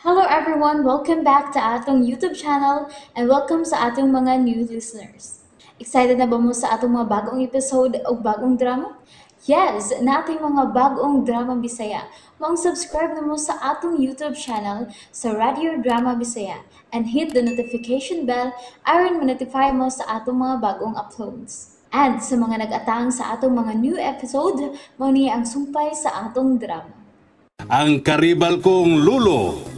Hello everyone, welcome back to atong YouTube channel and welcome sa atong mga new listeners. Excited na ba mo sa atong mga bagong episode o bagong drama? Yes, na ating mga bagong drama Bisaya. Mag-subscribe na mo sa atong YouTube channel sa Radio Drama Bisaya and hit the notification bell aron ma-notify mo sa atong mga bagong uploads. And sa mga nag-atang sa atong mga new episode, mao ni ang sumpay sa atong drama. Ang karibal kong lulo.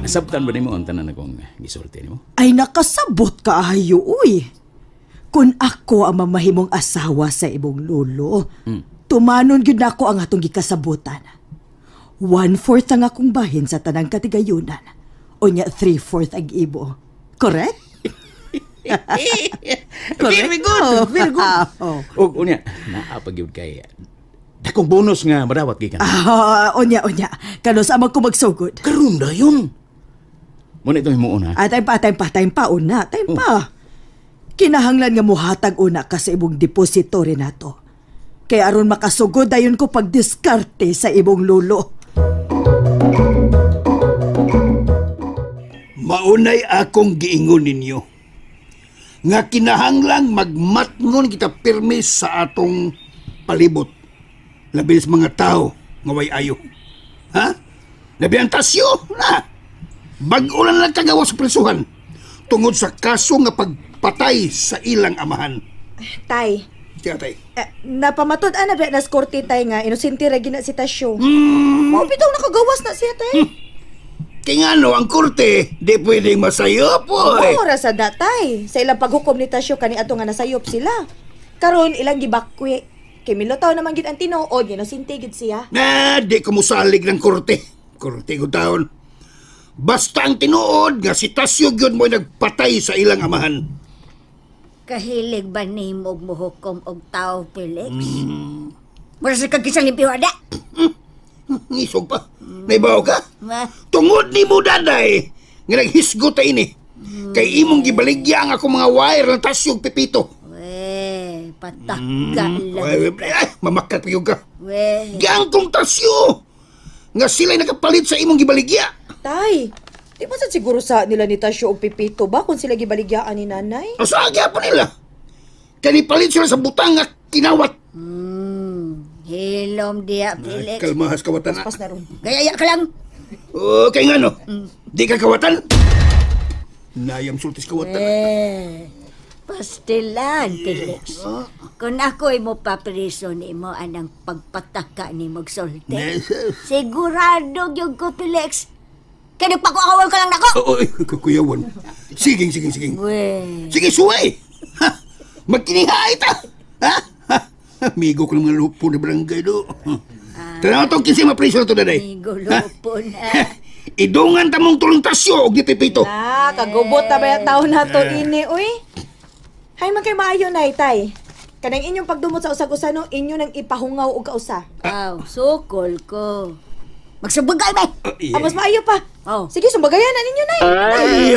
Nasabtan ba ni mo ang tanan akong gisulti ni mo? Ay nakasabot ka ayo, uy. Kung ako ang mamahimong asawa sa imong lolo, tumanon gyud nako ang atong gikasabutan. 1/4 ang akong bahin sa tanang katigayunan. Unya 3/4 ang ibo. Correct? Very good, very good. O, unya, naapagyod kay dakong bonus nga madawat gikan. Unya. Kanos amang ko magsugod. Karon dayon. Muna itong himuon ha. Time pa, una. Kinahanglan nga muhatag una ka sa imong depository nato. Kaya aron makasugod dayon ko pagdiskarte sa imong lolo. Maunay akong giingon ninyo nga kinahanglang magmatngon kita pirmi sa atong palibot. Labi sa mga tao nga way ayo. Ha? Labi ang tasyo na. Bag-o lang kagawas sa prisuhan tungod sa kaso nga pagpatay sa ilang amahan. Tay, Tiya, tay. napamatud ana ba nas korte tay nga inosente ra gina si Tasyo. Mao bitaw nakagawas na siya tay. Kaya nga no, ang korte, di pwedeng masayop, oy. Ora sa datay. Sa ilang paghukom ni Tasyo kani ato nga nasayop sila. Karon ilang gibakwi. Kay milotaw naman gid ang tinuod inosente gid siya. Na, di ko musalig ng korte. Korte ko taon. Basta ang tinuod nga si Tasyo gyud mo'y nagpatay sa ilang amahan. Kahilig ba ni mo muhukom og tao, Felix? Mura sa kagisang limpiwada? Ngisog pa. Naibaw ka? Ma? Tungod ni mo, daday, nga naghisgot ta ini. Kay imong gibaligya ang ako mga wire ng Tasyo pipito. We, patakka lang. Mamakat pa ka. We, Giyang kong Tasyo nga sila'y nakapalit sa imong gibaligya. Tay, di ba sad siguro sa nila ni Tasyo og pipito ba kung sila gibaligyaan ni nanay? Asagya pa nila. Kaya palit sila sa butang nga kinawat. hilom dia, Felix. Kalmahas kawatan na. Pas na ron. Gayaya ka lang. Okay nga no. Di ka kawatan? Nayang sultis kawatan. Pastilan, Felix. Kung ako'y mo papriso ni mo anang pagpataka ni mo sulti, sigurado yung ko, Felix. Kaya nagpakuakawan ka lang nako. Oy, kuyawan. Sige. We, Sige, suway. Ha? Magkinihay ta. Ha? Amigo ko ng mga lupo na barangay do. Tanaw to, kinsi mapriso na to, daday. migulupon. Idungan ta mong tulong Tasyo og gipipito. Kagubot na ba yung taon na to ini, uy? Hay man kay maayo na, tay. Kanang inyong pagdumot sa usag-usano, inyo nang ipahungaw og kausa. Aw, sukol ko. Magsubagay ba? Mas maayo pa. Oh. Sige, sumbagayan na ninyo, nay. Ay,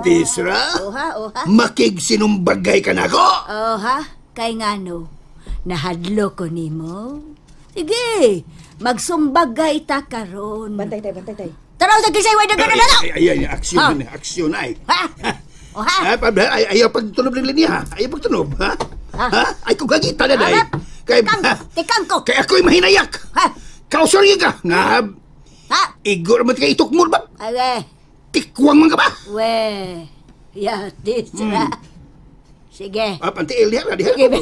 Tisra. Oha. Makig sinumbagay ka na ko. Oha, kay ngano. Nahadlo ko nimo. Sige, magsumbagay ta karon. Bantay, tay. Taraw sa kisay way dagan na lang. Ay, aksyon ay. Ha? Oha. Ayaw pagtunob ng linya. Ayaw pagtunob, ha? Ha? Ay, kung kagita na, day. Kay, Tikang ko. kay ako'y mahinayak. Ha? Kausarya ka. Nga, Ha? igor naman ka itukmul ba? Ay, Tikwang man ka ba? we. Yatis ra. Sige. Pantiil, diha Sige, be.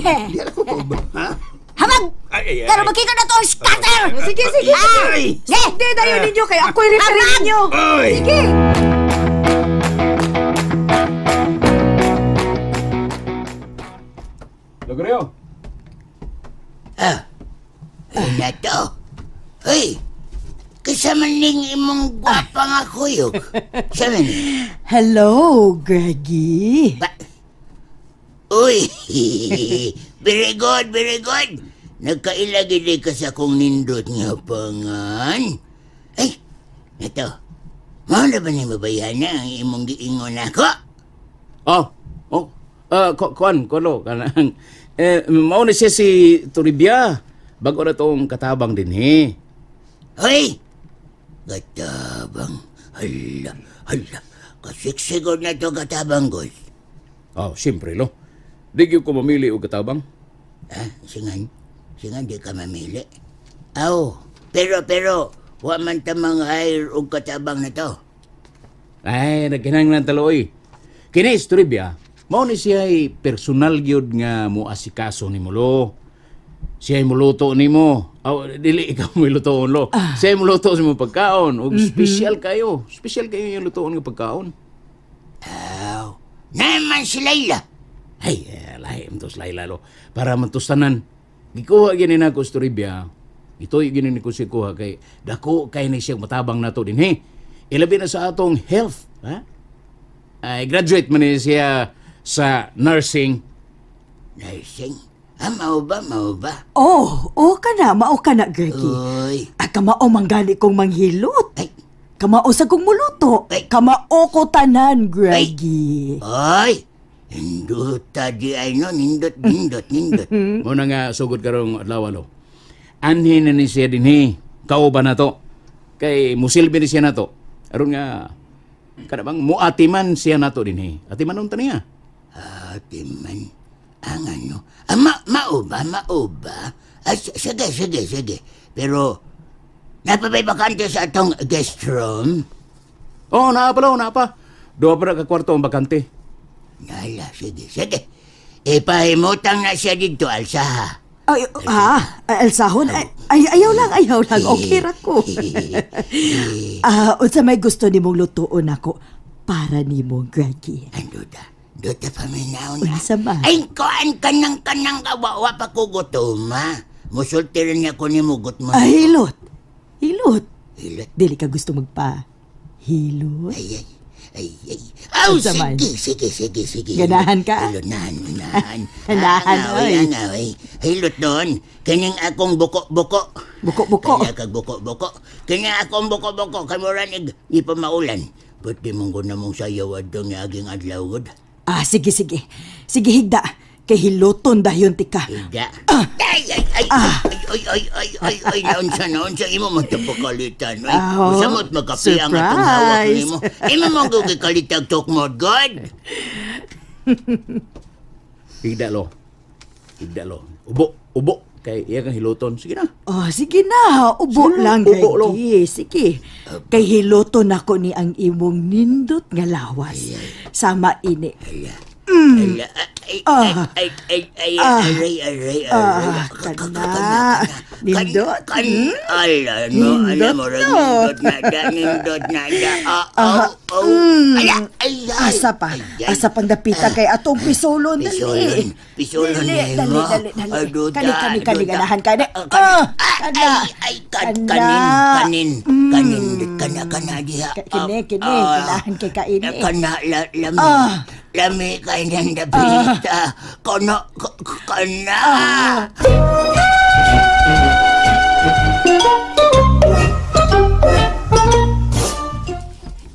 ko to. Ha? Hamag! Ay. Pero makita na to ang scatter! Sige. Ay! Hindi, dayo ninyo, kay ako'y referee ninyo. Ay! Sige. Logreo. Una to. Hoy, kasama ning imong gwapa nga kuyog. Sama ni. Hello, Greggy. Uy, very good. Nagkailagi di ka sa kong nindot nga pangan. Ay, nato. Mao na ba ni mabayana ang imong giingon ako? Kulo, kanang mao na siya si Toribia. Bago na tong katabang din Hoy, Katabang. Hala. Kasiksigod na to katabang, God. Oh, siyempre, lo. Di ko mamili o katabang. Singan di ka mamili. Pero, wa man tamang hire og katabang na to. Ay, nagkinahanglan taloy. Kini istorya, mao ni siya ay personal gyud nga moasikaso nimo lo. Siya ay muluto nimo. Dili ikaw mo lutoon lo. Siya ay muluto sa mo pagkaon ug special kayo. Special kayo yung lutoon nga pagkaon. Naman si Layla. Ay, lahi mo to sa Layla lo. Para mantustanan. Gikuha gini na ko istorya. Ito'y gini ko si kuha kay dako kay ni siya matabang nato din he. Ilabi na sa atong health, ha? Ay, graduate man siya sa nursing. Nursing? Mao ba? Oh, ka na, mao ka na, Greggy. Uy. Kamao manggani kong manghilot. Ay. Kamao sa kong muluto. Ay. Kamao ko tanan, Greggy. Ay! Nindot tadi ay no, nindot. Muna nga, sugod karong adlaw lo. Anhin na ni siya din he. Kauban na to. Kay musilbi ni siya na to. Aron nga, kadabang muatiman siya na to din he. Atiman nung taniya. Atiman? Ang ano? Mao ba? Sige. Pero, napabay bakante sa atong guest room? Oh, naapa. Doa pa na kakwarto ang bakante. Nala, sige. Ipahimutang na siya dito, Alsaha. Elsahon? Ayaw lang. Okay ra ko. Unsa may gusto nimong lutuon ako para nimo, Greggy? Duta paminaw na. Unsa ba? Ay, kanang kawawa pa ko gutoma. Musultirin niya ko ni mugot mo. Hilot. Hilot? Dili ka gusto hilot? Ay. Unsa man? Sige. Ganahan ka? Ganahan. Oy. Hilot doon. Kanyang akong buko-buko. Buko-buko? Kanya kag buko-buko. Kanyang akong buko-buko. Kamuran di pa maulan. Ba't di mong na mong sayawad doon nga aging adlaw, God? Sige. Sige, higda. Kay hiloton dayon tika. Higda? Ay, naunsa imo magtapakalitan. Usa mo't magkapiang atong hawak nimo. Imo mong gugikalitag tukmod, God. Higda lo. Ubo. Kay iya kang hiloton. Sige na. Sige na. Ubo Sige lang, ubo lang. Greggy. Sige. Kay hiloton ako ni ang imong nindot nga lawas. Sama ini. Aray. Kana. Nindot. Alam mo rin, nindot na da. Asa pang dapita kay atong pisolon. Pisolon na mo. Kani ganahan ka. Kanin diha. Kini, ganahan kay kaini. Kana, lami kay nang dapita. Kana.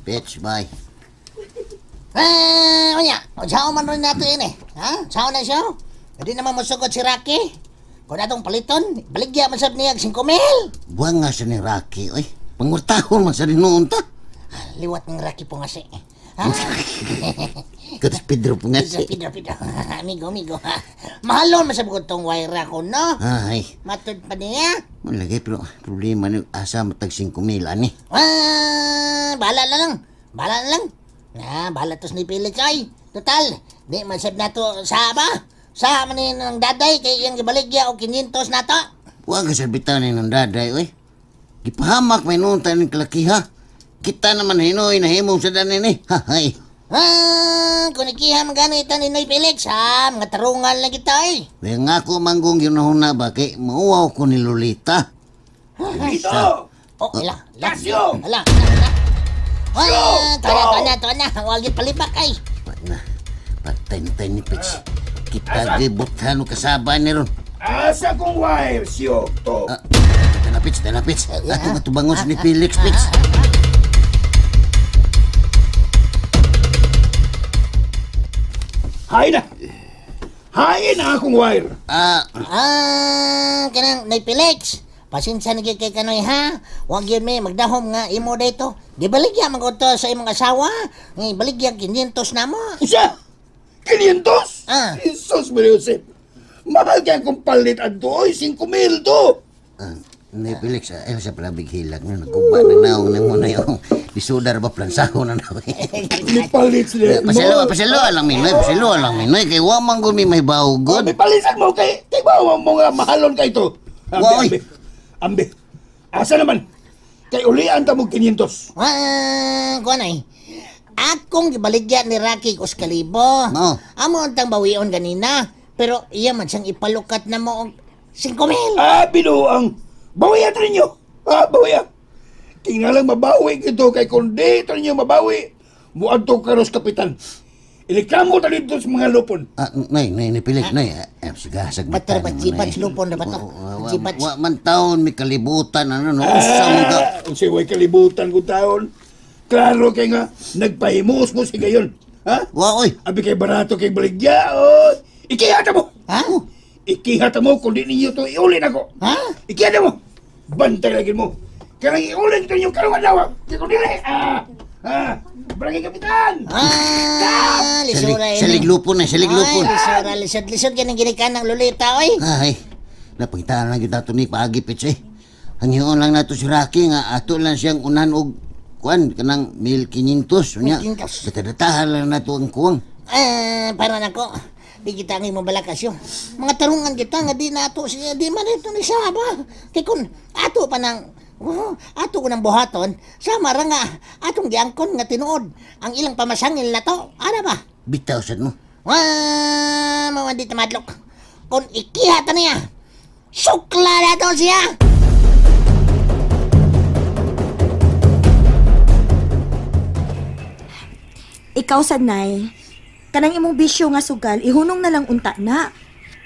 Bitch, bye. Sao man rin nato yun eh. Sao na siya? Hindi naman masugod si Rocky. Kung natong paliton, baligya man sab niya 5,000. Buwan nga siya ni Rocky, oy. Pangurtahon man sa rin noon ta. Liwat ng Rocky po nga siya. Katas Pedro po nga siya. Pedro. Amigo. Mahalon masabugod tong wire ako, no? Ay. Matod pa niya. Malagay, pero problema na asa matag 5,000 ani. Bahala na lang. Bahala tos ni Felix ay. Total, di man sab nato sa ba? Sa man ni ng daday kay iyang gibaligya og 500 nato. Huwag ka sabitan ng daday, oy. Gipahamak may noon tayo ng kalakiha. Kita naman hinoy na himong sa danin eh. Hay. Kung ikihan ganita ni Noy Felix, mga tarungan lang kita eh. Kaya nga ako manggong yun na ba kay mauwaw ko ni Lolita. Lolita! Hala. Tana. Huwag yung palibak ay. Patay ni Pits. Kita gibuthan o kasaba ni ron. Asa kong wire siyo to? Tana Pits. Ato bangon ni Felix, Pits. Hain na akong wire. Kanang Noy Felix. Pasensya na gyud kay kanoy ha. Wa gyud mi magdahom nga imo dayto. Gibaligya man ko to sa imong asawa. Ngay baligya 500 namo. Usa! 500? Ah. Jesus, Maria Josep. Mahal kaya kung palit adto, 5,000 to. Ni Felix, ayaw sa palabig hilag na nagkuba na naong na mo na yung disudar ba plansaho na na. Ipalit sila. Pasalo lang minoy, kay wa man gumi may bawgod. May palitan mo kay ba mo nga mahalon kay to. Ambe. Asa naman? Kay ulian ta mo 500. Kuanay. Akong gibaligya ni Rocky Kus Kalibo. No. Amo antang bawion ganina. Pero iya man siyang ipalukat na mo og 5,000. Binuang. Bawian ninyo. Bawian. Tingnalang mabawi ito kay kundi ito ninyo mabawi. Muadto karos kapitan. Iliklamo ta dito sa mga lupon. Nay, Felix, nay. Sige, Batar ba jibat lupon na ba to? Jibat. Wa man taon may kalibutan ano no usam ka. Unsay way kalibutan ko taon. Klaro kay nga nagpahimos mo si gayon. Ha? Wa oy. Abi kay barato kay baligya. Oh. Ikihata mo. Ha? Ikihata mo kung di ninyo to iulin ako. Ha? Ikihata mo. Bantay lagi mo. Kaya iulin ito yung karungan lawa. Kaya kung dili. Barangay Kapitan. Lisura ini. Saliglupon. Lisura, lisod ka ng ginikan ng lulita, oy. Ay, napagitaan lang kita ito ni Paagipits eh. Hangyoon lang nato si Rocky nga ato lang siyang unan og kuan kanang 1,500 unya. 1,500. Datadahan lang nato ang kuwang. Para nako. Di kita ang imong balakasyon. Mga tarungan kita nga di nato siya di man ito ni Saba. Kay kun ato pa nang ato ko ng buhaton sama ra nga atong giangkon nga tinuod ang ilang pamasangil na to. Ano ba? Bitaw sad mo. Mga di tamadlok. Kung ikihata niya, sukla na to siya. Ikaw, Sanay, kanang imong bisyo nga sugal, ihunong na lang unta na.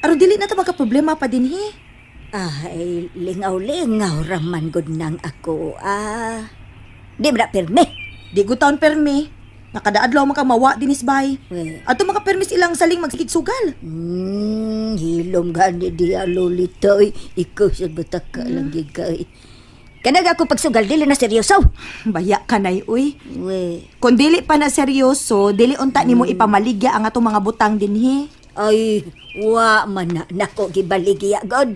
Aro dili na ta magka-problema pa din, he. Ay, lingaw-lingaw raman gud nang ako, Di ba na pirmi? Di ko taon permi. Nakadaadlaw man ka mawa dinis bay. Ato makapermis ilang saling magsigig sugal. Hilom gani diya lolita, ikaw sa bataka lang gigay. Kanag ako pagsugal, dili na seryoso. Baya ka nay, uy. We. Kung dili pa na seryoso, dili unta nimo ipamaligya ang atong mga butang dinhi. Ay, wa man na nako gibaligya god.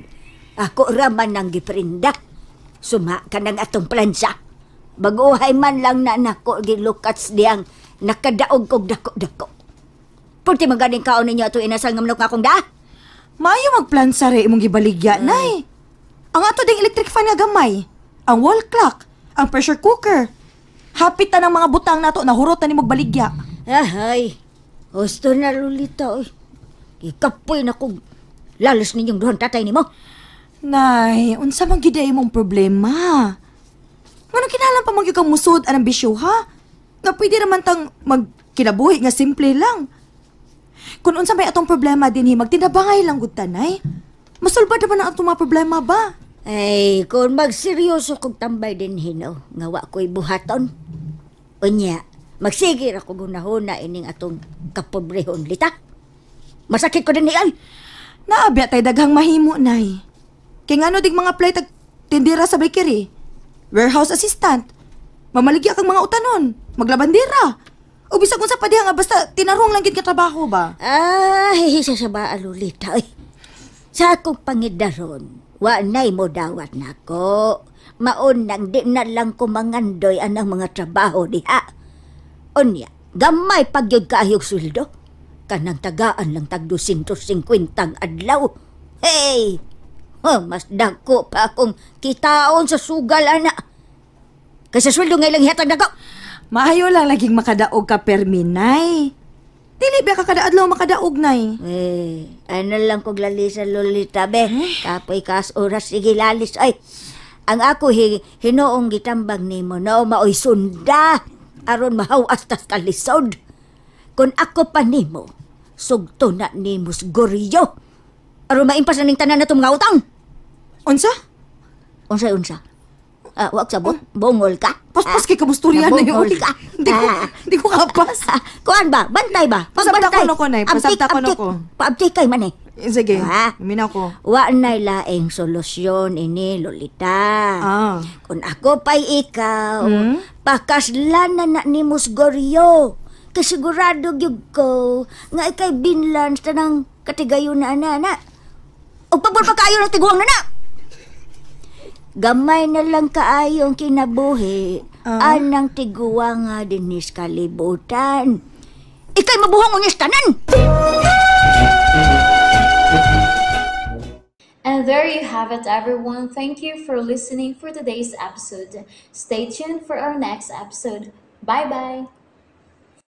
Ako raman nang giprinda. Suma ka ng atong plansa. Baguhay man lang na nako gilukats diyang nakadaog kog dako-dako. Punti maganing kaon ninyo ato inasal nga manok akong da? Maayo magplansa re imong gibaligya, nay. Ang ato ding electric fan nga gamay, ang wall clock, ang pressure cooker. Hapit na ng mga butang nato na hurot na ni magbaligya. Ay, gusto na lulita, oy. Ikapoy na kong lalos ninyong duhan tatay ni mo. Nay, unsa man gid imong problema? Ngano kinalang pa magyud kang musod anang bisyo, ha? Nga pwede naman tang magkinabuhi nga simple lang. Kung unsa may atong problema dinhi, magtinabangay lang gud tanay. Masulbad naman ang atong mga problema ba? Ay, kung magseryoso kong tambay din hino, nga wa ko'y buhaton. Unya, magsigir ako gunahuna ining atong kapobrehon lita. Masakit ko din ni ay. Naabya tay daghang mahimo, nay. Kay ngano dig mga play tag tindera sa bakery, warehouse assistant, mamaligya kang mga utanon, maglabandera. O bisag unsa pa diha nga basta tinarong lang gid ka trabaho ba? Ay, sa ba alulita ay. Sa akong pangidaron, wa nay mo dawat nako. Maon nang di na lang ko mangandoy anang mga trabaho diha. Unya, gamay pagyud kaayog sweldo. Kanang tagaan lang tag 250 adlaw. Hey! Mas dako pa akong kitaon sa sugal, ana. Kasi sweldo ngay lang hihatag dako. Maayo lang laging makadaog ka perminay. Dili ba ka kadaadlaw makadaog, nay? Ano lang kog lalis sa lolita, be. Kapoy kas oras sige lalis. Ay, ang ako hinoong gitambag nimo, no, maoy sunda. Aron mahawas tas kalisod. Kung ako pa nimo, sugto na nimo siguriyo. Aron maimpas na ning tanan na itong mga utang. Unsa? Unsa? Wag sabot, bungol ka. Paspas kay kabusturyan na yun. Bungol ka. Di ko kapas. Kuan ba? Bantay ba? Pasabta ko na ko, nay. Pasabta ko na ko. Paabdi kay man eh. Sige, Ha? minaw ko. Wa na'y laing solusyon ini, Lolita. Ah. Kung ako pa'y ikaw, pakaslanan na ni Musgoryo. Kasigurado gyud ko nga ikay binlans tanang katigayon na ana. O pabor pa kayo ng tiguang na. Gamay na lang kaayong kinabuhi. Anang tiguang nga dinis kalibutan. Ikay mabuhang unyas tanan. And there you have it, everyone. Thank you for listening for today's episode. Stay tuned for our next episode. Bye-bye.